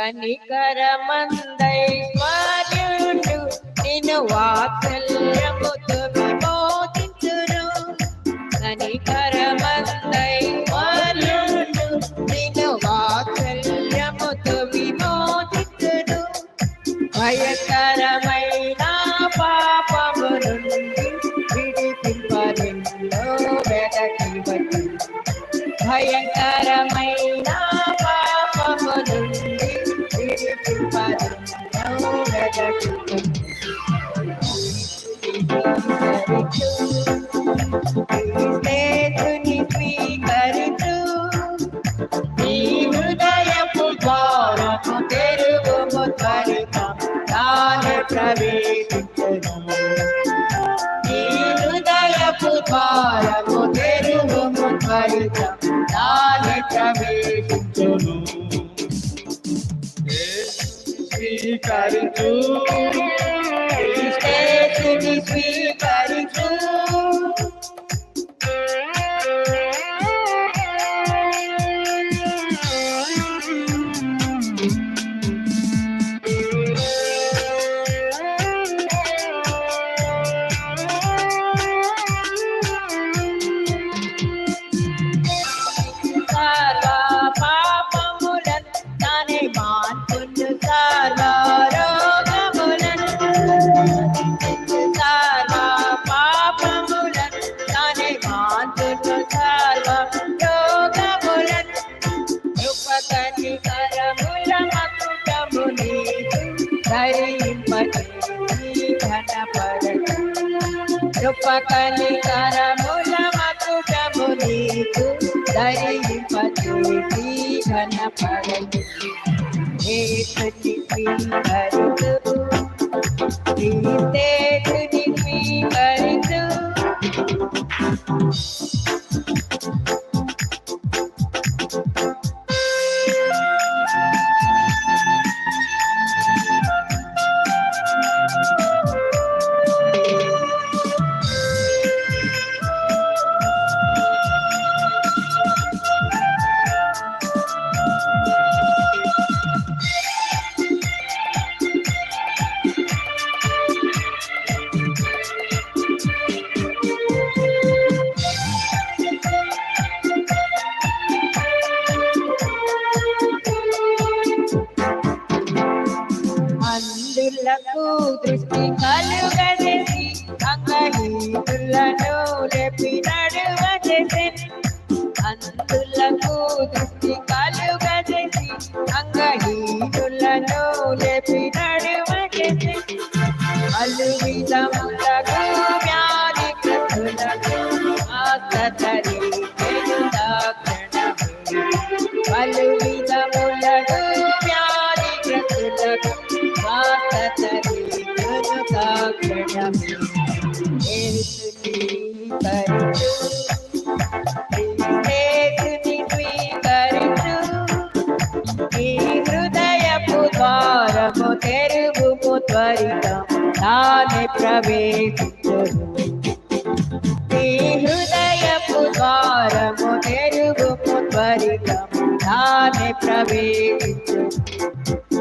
కనికరమందైశ్వర్యుడు నిన్ను వాత్సల్యముతో విమోచించును. కనికరమందైశ్వర్యుడు నిన్ను వాత్సల్యముతో విమోచించును. భయంకరమైన పాపము నుండి విడిపింపనిన్ను వెదకి వచ్చి. భయంకరమైన పాపము నుండి విడిపింపనిన్ను వెదకి వచ్చి. యేసుని స్వీకరించు, నీ హృదయపు ద్వారము తెరువుము త్వరితం తానే ప్రవేశించును. నీ హృదయపు ద్వారము తెరువుము త్వరితం తానే ప్రవేశించును. స్వీకరించు, యేసుని స్వీకరించు. కృపకనికరముల మకుటము నీకు ధరింపచేసి ఘనపరచు. యేసుని స్వీకరించు, యేసుని స్వీకరించు. అందులకు దృష్టి కలుగజేసి అంగహీనులను లేపి నడువజేసెను. అందులకు దృష్టి కలుగజేసి అంగహీనులను లేపి నడువజేసెను. పలు విధములకు వ్యాధిగ్రస్తులకు ఆస్పత్రి దాక్షణమే. పలు విధములకు వ్యాధిగ్రస్తులకు హృదయపు ద్వారము తెరువుము త్వరితం తానే ప్రవేశించును. నీ హృదయపు ద్వారము తెరువుము త్వరితం తానే ప్రవేశించును.